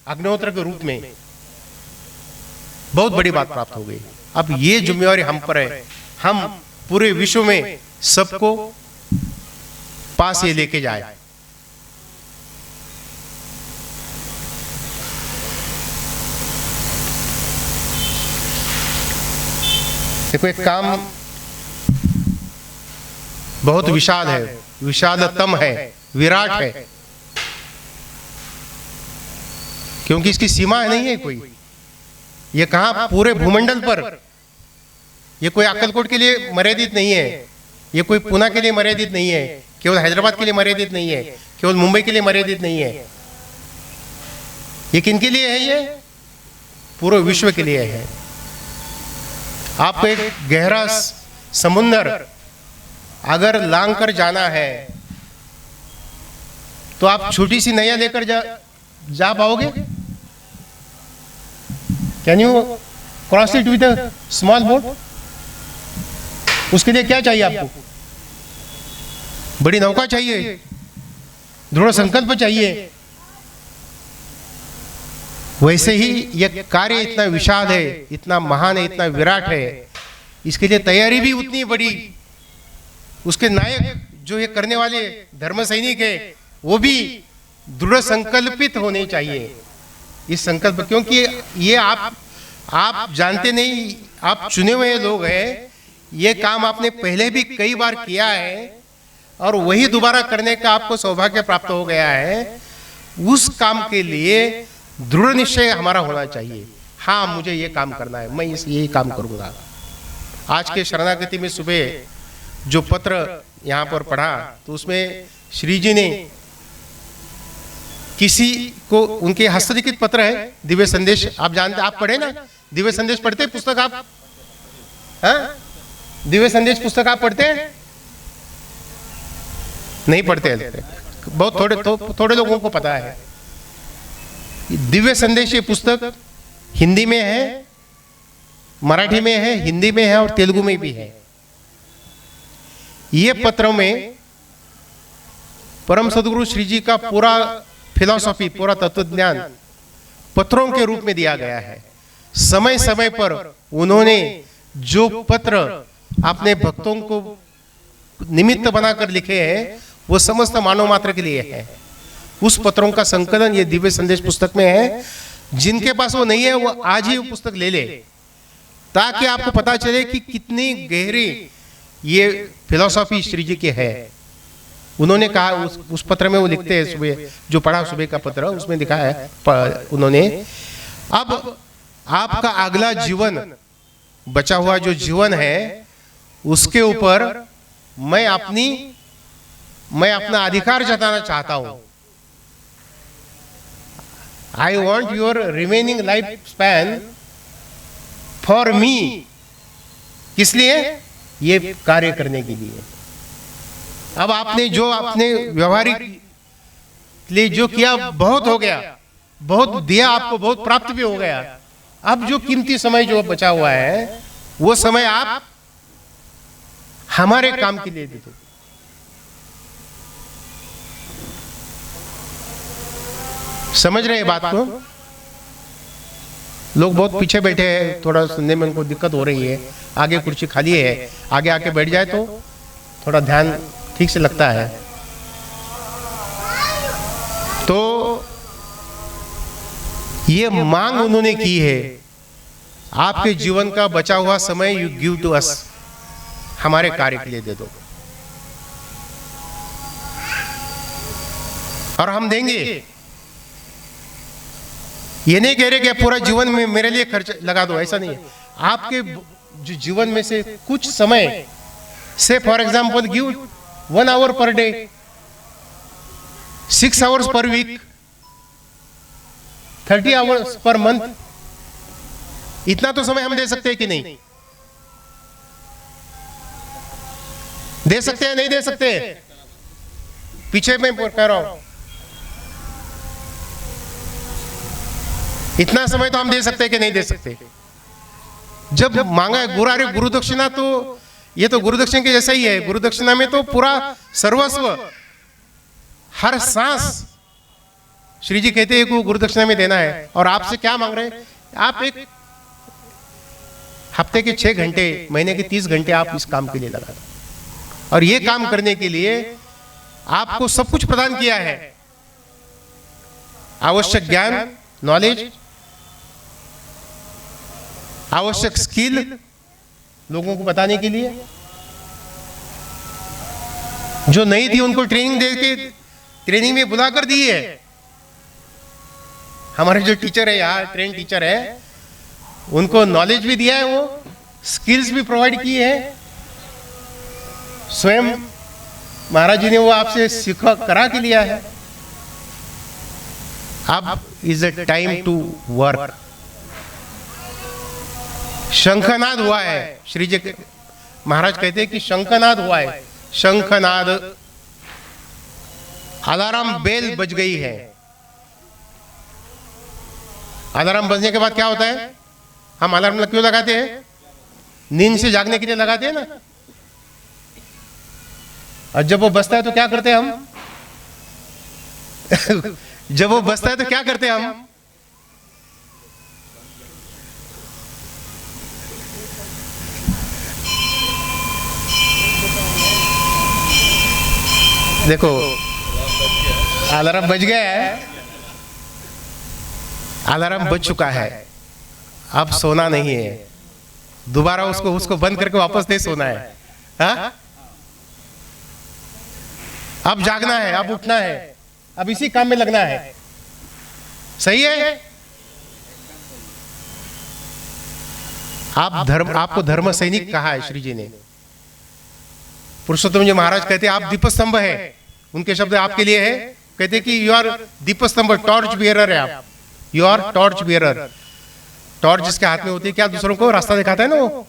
अग्निहोत्र के रूप में। बहुत बड़ी बात प्राप्त हो गई। अब ये जिम्मेवारी हम पर है, हम पूरे विश्व में सबको पास ये लेके जाए। देखो, एक काम बहुत विशाल है, विशालतम है, विराट है, क्योंकि इसकी सीमा नहीं है कोई। ये कहां पूरे भूमंडल पर, ये कोई अक्कलकोट के लिए मर्यादित नहीं है, ये कोई पुणे के लिए मर्यादित नहीं है, केवल हैदराबाद के लिए मर्यादित नहीं है, केवल मुंबई के लिए मर्यादित नहीं है। ये किन के लिए है? ये पूरे विश्व के लिए है। आपको एक गहरा समुंदर अगर लांग कर जाना है तो आप छोटी सी नैया लेकर जा पाओगे? Can you cross it with a small boat? उसके लिए क्या चाहिए आपको? बड़ी नौका चाहिए, दृढ़ संकल्प चाहिए। वैसे ही यह कार्य इतना विशाल है, इतना महान है, इतना विराट है, इसके लिए तैयारी भी उतनी बड़ी। उसके नायक जो ये करने वाले धर्म सैनिक है, वो भी दृढ़ संकल्पित होने चाहिए इस संकल्प। क्योंकि ये आप जानते नहीं, आप चुने हुए लोग हैं, ये काम आपने पहले भी कई बार किया है और वही दोबारा करने का आपको सौभाग्य प्राप्त हो गया है। उस काम के लिए दृढ़ निश्चय हमारा होना चाहिए। हाँ, मुझे ये काम करना है, मैं यही काम करूंगा। आज के शरणागति में सुबह जो पत्र यहाँ पर पढ़ा, तो उसमें श्री जी ने किसी को, उनके हस्तलिखित पत्र है, दिव्य संदेश, आप जानते, आप पढ़े ना दिव्य संदेश? पढ़ते पुस्तक आप? हाँ, दिव्य संदेश पुस्तक आप पढ़ते हैं? नहीं पढ़ते, बहुत थोड़े लोगों को पता है। दिव्य संदेश ये पुस्तक हिंदी में है, मराठी में है, हिंदी में है और तेलुगु में भी है। ये पत्रों में परम सदगुरु श्री जी का पूरा फिलॉसफी, पूरा तत्वज्ञान पत्रों के रूप में दिया गया है। समय समय पर उन्होंने जो पत्र अपने भक्तों को निमित्त बनाकर लिखे हैं, वो समस्त मानव मात्र के लिए है। उस पत्रों का संकलन ये दिव्य संदेश पुस्तक में है। जिनके पास वो नहीं है, वो आज ही वो पुस्तक ले ले, ताकि आपको पता चले कि कितनी गहरी ये फिलॉसफी श्री जी की है। उन्होंने कहा, उस पत्र में वो लिखते हैं, सुबह जो पढ़ा सुबह का पत्र, उसमें लिखा है उन्होंने, अब आपका अगला जीवन, बचा हुआ जो जीवन है, उसके ऊपर मैं अपना अधिकार जताना चाहता हूं। I want your remaining lifespan for me। किस लिए? ये कार्य करने के लिए। अब आपने जो अपने व्यवहारिक लिए जो किया बहुत हो गया, बहुत दिया आपको, बहुत प्राप्त भी हो गया। अब जो कीमती समय जो बचा हुआ है वो समय आप हमारे काम के लिए दे दो। समझ रहे हैं बात को? लोग बहुत पीछे बैठे हैं, थोड़ा सुनने में उनको दिक्कत हो रही है। आगे कुर्सी खाली है, आगे आके बैठ जाए तो थोड़ा ध्यान ठीक से लगता है। तो ये मांग उन्होंने की है, आपके जीवन का बचा हुआ समय यू गिव टू अस, हमारे कार्य के लिए दे दो और हम देंगे। ये नहीं कह रहे कि पूरा जीवन में मेरे लिए खर्च लगा दो, ऐसा नहीं है। आपके जो जीवन में से कुछ समय से, for example give 1 hour per day, 6 hours per week, 30 hours per month. इतना तो समय हम दे सकते हैं कि नहीं? दे सकते हैं नहीं दे सकते? पीछे मैं कह रहा हूं, इतना समय तो हम दे सकते हैं कि नहीं दे सकते? जब मांगा है गुरु दक्षिणा, तो ये तो गुरु दक्षिणा के जैसा ही है। गुरु दक्षिणा में तो पूरा सर्वस्व, हर सांस श्री जी कहते हैं कि गुरु दक्षिणा में देना है। और आपसे क्या मांग रहे हैं? आप एक हफ्ते के 6 घंटे, महीने के 30 घंटे आप इस काम के लिए लगा दो। और ये काम करने के लिए आपको सब कुछ प्रदान किया है, आवश्यक ज्ञान, नॉलेज, आवश्यक स्किल लोगों को बताने के लिए। जो नहीं थी उनको ट्रेनिंग दे के ट्रेनिंग में बुलाकर दी है। हमारे जो टीचर है यहाँ, ट्रेन टीचर है, उनको नॉलेज भी दिया है, वो स्किल्स भी प्रोवाइड की है। स्वयं महाराज जी ने वो आपसे सीखा करा के लिया है। अब is a time to work. शंखनाद हुआ है, श्री जी महाराज कहते हैं कि शंखनाद हुआ है। शंखनाद, अलार्म बेल बज गई है। अलार्म बजने के बाद क्या होता है? हम अलार्म क्यों लगाते हैं? नींद से जागने के लिए लगाते हैं ना। और जब वो बजता है तो क्या करते हैं हम? जब वो बजता है तो क्या करते हैं हम? देखो, अलार्म बज गया है, अलार्म बज चुका है, अब सोना नहीं है। दोबारा उसको बंद करके वापस नहीं सोना है। हा? अब जागना है, अब उठना है, अब इसी काम में लगना है। सही है? आपको धर्म सैनिक कहा है श्री जी ने। पुरुषोत्तम जी महाराज कहते हैं आप दीपस्तंभ है। उनके शब्द आपके लिए है, कहते कि यू आर दीपस्तंभ, टॉर्च बियरर है आप। You are torch bearer. Torch जिसके हाथ में होती है, क्या दूसरों को रास्ता दिखाता है ना वो?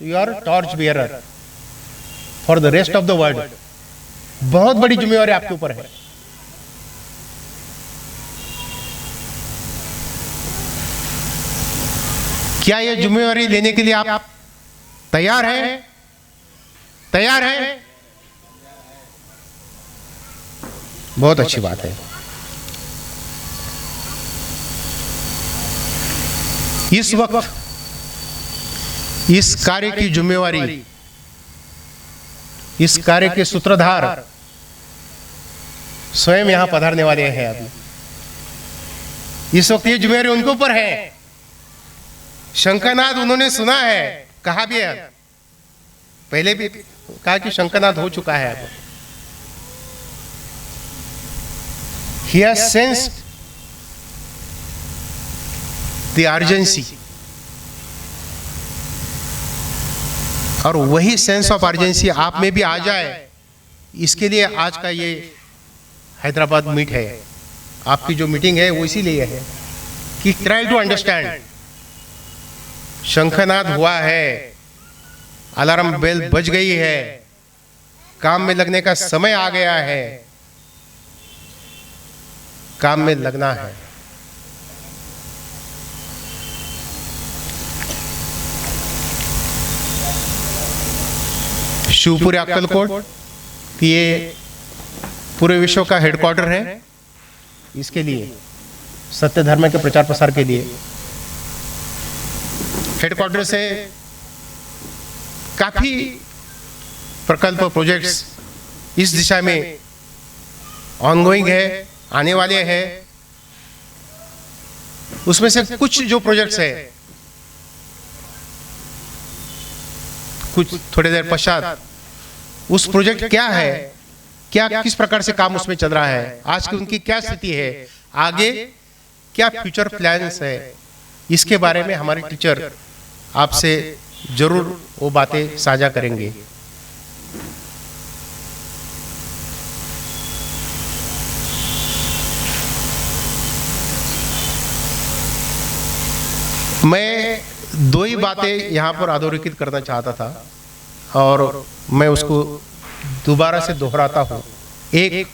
You are torch bearer for the rest of the world. बहुत बड़ी जिम्मेवारी आपके ऊपर है। क्या ये जिम्मेवारी लेने के लिए आप तैयार हैं? तैयार हैं? बहुत अच्छी बात है। इस वक्त इस कार्य की जिम्मेवारी, इस कार्य के सूत्रधार स्वयं यहां पधारने वाले हैं। अभी इस वक्त ये जिम्मेवारी उनके ऊपर है। शंखनाद उन्होंने सुना है, कहा भी है, पहले भी कहा कि शंखनाद हो चुका है। अब he has sensed the urgency, और वही सेंस ऑफ अर्जेंसी आप में भी आ जाए, इसके लिए आज का ये हैदराबाद मीट है। आपकी जो मीटिंग है वो इसीलिए है कि ट्राई टू अंडरस्टैंड। शंखनाद हुआ है, अलार्म बेल बज गई है, काम में लगने का समय आ गया है, काम में लगना है। शिवपुरी अक्कलकोट ये पूरे विश्व का हेडक्वार्टर है। इसके लिए सत्य धर्म के प्रचार प्रसार के लिए हेडक्वार्टर से काफी प्रकल्प प्रोजेक्ट्स इस दिशा में ऑनगोइंग है, आने वाले हैं। उसमें से कुछ जो प्रोजेक्ट्स है, कुछ थोड़ी देर पश्चात उस प्रोजेक्ट क्या है, क्या किस प्रकार से काम उसमें चल रहा है, आज की उनकी क्या स्थिति है, आगे क्या फ्यूचर प्लान्स है, इसके बारे में हमारे टीचर आपसे जरूर वो बातें साझा करेंगे। मैं दो ही बातें यहाँ पर अधोरेखित करना चाहता था और मैं उसको दोबारा से दोहराता हूँ। एक,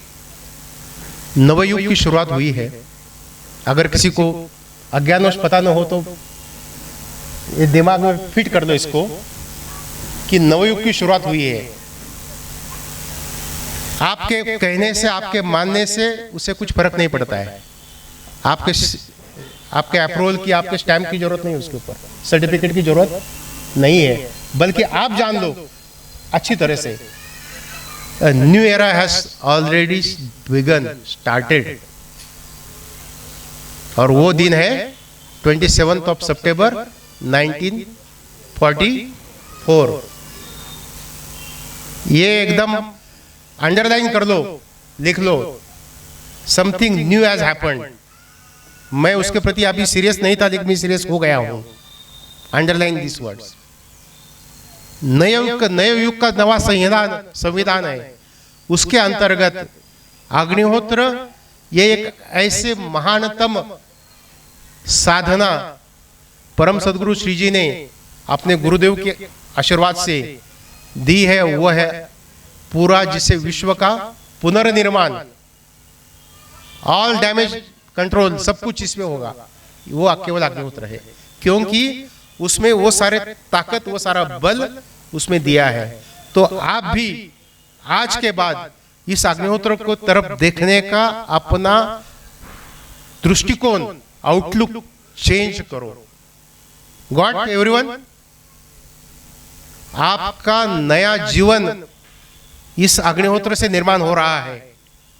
नवयुग की शुरुआत हुई है। अगर किसी को अज्ञानवश पता न हो तो ये दिमाग में फिट कर लो इसको कि नवयुग की शुरुआत हुई है। आपके कहने से, आपके मानने से उससे कुछ फर्क नहीं पड़ता है। आपके अप्रूवल की, आपके स्टैम्प की जरूरत नहीं है, उसके ऊपर सर्टिफिकेट की जरूरत नहीं है, बल्कि आप जान लो अच्छी तरह से new era has already begun, started. और वो दिन है 27 सितंबर 1944। ये एकदम अंडरलाइन कर लो, लिख लो, समथिंग न्यू हैज हैपेंड। मैं उसके प्रति अभी सीरियस नहीं था, लेकिन मैं सीरियस हो गया हूं। Underline this words. नए युग का नवा संविधान है। उसके अंतर्गत अग्निहोत्र ये एक ऐसे महानतम साधना परम सदगुरु श्री जी ने अपने गुरुदेव के आशीर्वाद से दी है। वह है पूरा जिसे विश्व का पुनर्निर्माण, ऑल डैमेज कंट्रोल, सब कुछ इसमें होगा। वो केवल अग्निहोत्र है, क्योंकि उसमें वो सारे ताकत, वो सारा बल उसमें दिया है। तो आप भी आज के बाद इस अग्निहोत्र को तरफ देखने का अपना दृष्टिकोण, आउटलुक चेंज करो। गॉड एवरीवन, आपका नया जीवन इस अग्निहोत्र से निर्माण हो रहा है।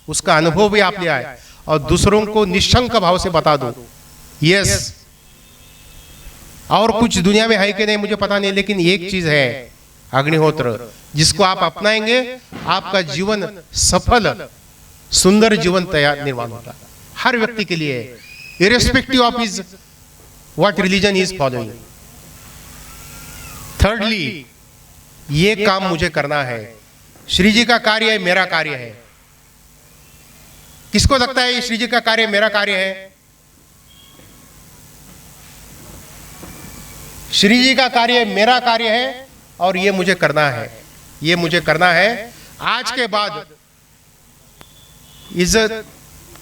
उसका अनुभव भी आप लिया है और दूसरों को निशंक भाव से बता दो, यस। और कुछ दुनिया में है कि नहीं मुझे पता नहीं, लेकिन एक चीज है, अग्निहोत्र, जिसको आप अपनाएंगे आपका जीवन सफल, सुंदर जीवन तैयार निर्माण होगा हर व्यक्ति के लिए, irrespective of his what religion he is following. Thirdly, ये काम मुझे करना है। श्री जी का कार्य है, मेरा कार्य है। किसको लगता है ये श्री जी का कार्य मेरा कार्य है? श्री जी का कार्य मेरा कार्य है और ये मुझे करना है, ये मुझे करना है। आज के बाद is a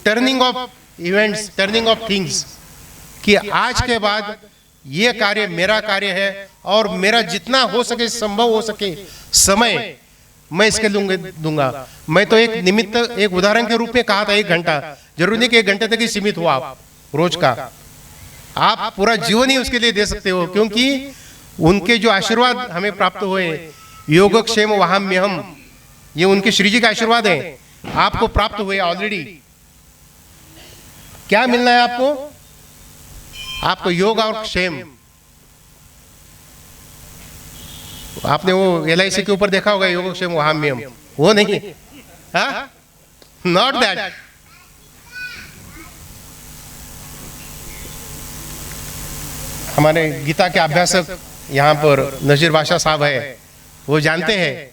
turning of events, turning of things, कि आज के बाद ये कार्य मेरा कार्य है और मेरा जितना हो सके, संभव हो सके समय मैं इसके दूंगा। मैं तो एक निमित्त, एक उदाहरण के रूप में कहा था 1 घंटा, जरूरी नहीं कि 1 घंटे तक ही सीमित हो आप रोज का, आप पूरा जीवन ही उसके लिए दे सकते हो, क्योंकि उनके जो आशीर्वाद हमें प्राप्त हुए, योगक्षेम वहाम्यहम, ये उनके श्री जी का आशीर्वाद है, आपको प्राप्त हुए ऑलरेडी। क्या मिलना है आपको? आपको योग और क्षेम। आपने वो LIC के ऊपर देखा होगा, योगक्षेम वहाम्यहम, वो नहीं, हाँ, नॉट दैट। हमारे गीता के अभ्यासक यहाँ पर नजीर बादशाह साहब है, वो जानते हैं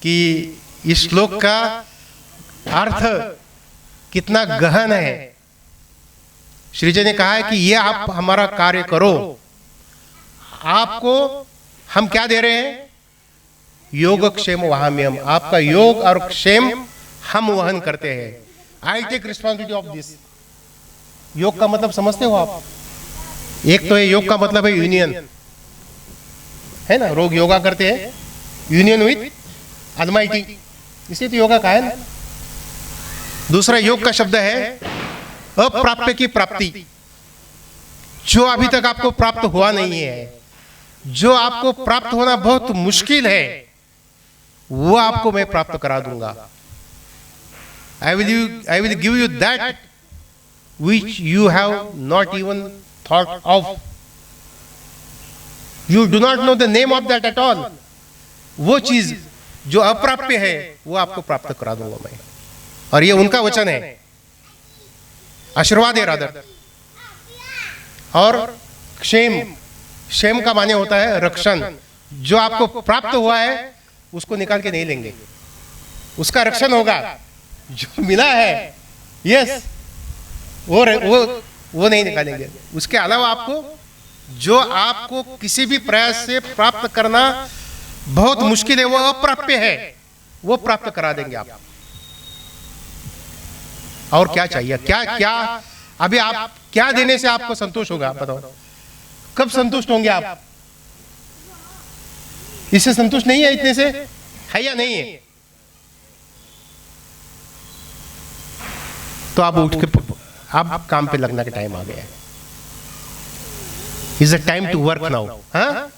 कि इस श्लोक का अर्थ कितना गहन है। श्री जी ने कहा है कि ये आप हमारा कार्य करो, आपको हम क्या दे रहे हैं? योगक्षेम वहाम्यहम्, आपका योग और क्षेम हम वहन करते हैं। I take responsibility of this. योग का मतलब समझते हो आप? एक तो है योग का मतलब है यूनियन, है ना, लोग योगा करते हैं यूनियन विथ ऑलमाइटी, इसलिए तो योगा का है ना। दूसरा योग का शब्द है अप्राप्य की प्राप्ति, जो अभी तक आपको प्राप्त हुआ नहीं है, जो आपको प्राप्त होना बहुत मुश्किल है, वो आपको मैं प्राप्त करा दूंगा। I will give you that which you have not even thought of. You do not know the name of that at all. वो चीज जो अप्राप्य है वो आपको प्राप्त करा दूंगा मैं, और ये उनका वचन है, आशीर्वाद है रादर। और क्षेम, क्षेम का माने होता है रक्षण। जो आपको प्राप्त हुआ है उसको निकाल के नहीं लेंगे, उसका रक्षण होगा। जो मिला है यस, वो नहीं निकालेंगे। उसके अलावा आपको जो आपको किसी भी प्रयास से प्राप्त करना बहुत मुश्किल है, वो अप्राप्य है, वो प्राप्त करा देंगे आप। और क्या चाहिए? क्या क्या अभी आप क्या देने से आपको संतोष होगा? बताओ, कब संतुष्ट होंगे आप? इससे संतुष्ट नहीं है, इतने से है या नहीं है? तो आप उठ के अब काम पे लगने का टाइम आ गया है। Is a time to work now. हाँ,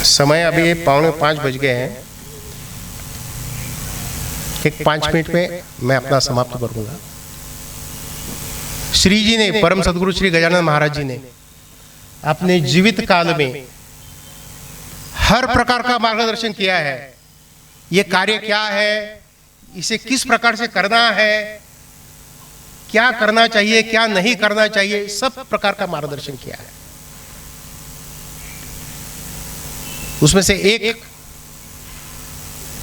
समय अभी 4:45 बज गए हैं। एक 5 मिनट में मैं अपना समाप्त करूंगा। श्री जी ने, परम सदगुरु श्री गजानन महाराज जी ने अपने जीवित काल में हर प्रकार का मार्गदर्शन किया है। ये कार्य क्या है, इसे किस प्रकार से करना है, क्या करना चाहिए, क्या नहीं करना चाहिए, सब प्रकार का मार्गदर्शन किया है। उसमें से एक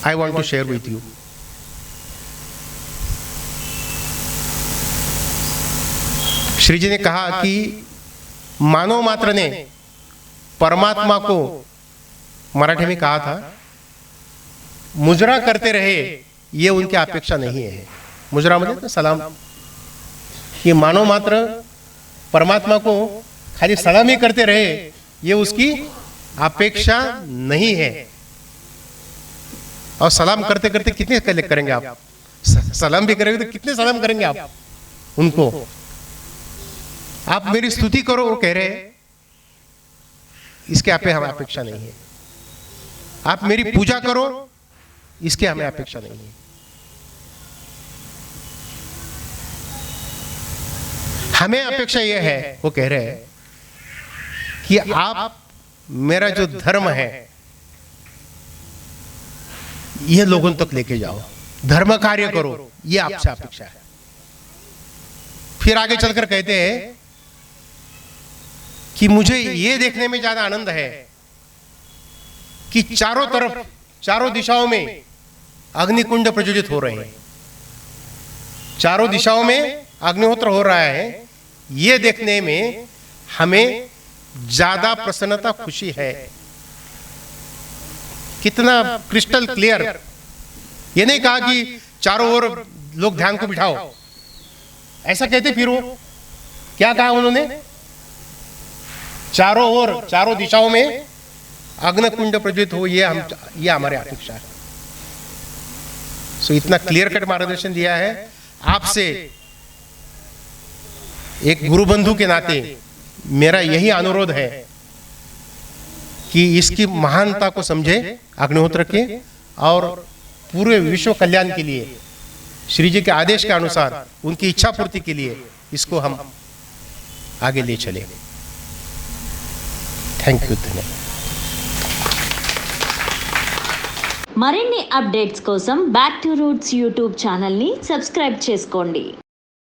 I want to share with you. Shri ji ने कहा कि मानव मात्र ने परमात्मा को मराठी में कहा था, मुजरा करते रहे, ये उनकी अपेक्षा नहीं है। मुजरा मतलब सलाम। ये मानव मात्र परमात्मा को खाली सलाम ही करते रहे, ये उसकी अपेक्षा नहीं है। और सलाम करते करते कितने करेंगे आप? सलाम भी करेंगे तो कितने सलाम करेंगे आप उनको? आप मेरी स्तुति करो, वो कह रहे हैं, इसके आप हमें अपेक्षा नहीं है। आप मेरी पूजा करो, इसके हमें अपेक्षा नहीं है। हमें अपेक्षा यह है, वो कह रहे हैं कि आप मेरा जो धर्म है ये लोगों तक लेके जाओ, धर्म कार्य करो, ये आपसे अपेक्षा है। फिर आगे चलकर कहते हैं कि मुझे ये देखने में ज्यादा आनंद है कि चारों तरफ, चारों दिशाओं में अग्निकुंड प्रज्वलित हो रहे हैं, चारों दिशाओं में अग्निहोत्र हो रहा है। ये देखने में हमें ज्यादा प्रसन्नता, खुशी है। कितना क्रिस्टल क्लियर। ये नहीं कहा कि चारों ओर लोग ध्यान को बिठाओ, ऐसा कहते फिर वो क्या कहा उन्होंने? चारों ओर, चारों दिशाओं में अग्निकुंड प्रज्वलित हो, ये हमारे अपेक्षा है। सो इतना क्लियर कट मार्गदर्शन दिया है। आपसे एक गुरु बंधु के नाते मेरा यही अनुरोध है कि इसकी महानता को समझे अग्निहोत्र के, और पूरे विश्व कल्याण के लिए, श्री जी के आदेश के अनुसार, उनकी इच्छा पूर्ति के लिए इसको हम आगे ले चले। Thank you. మరిన్ని అప్డేట్స్ కోసం బ్యాక్ టు రూట్స్ యూట్యూబ్ ఛానల్ని సబ్స్క్రైబ్ చేసుకోండి.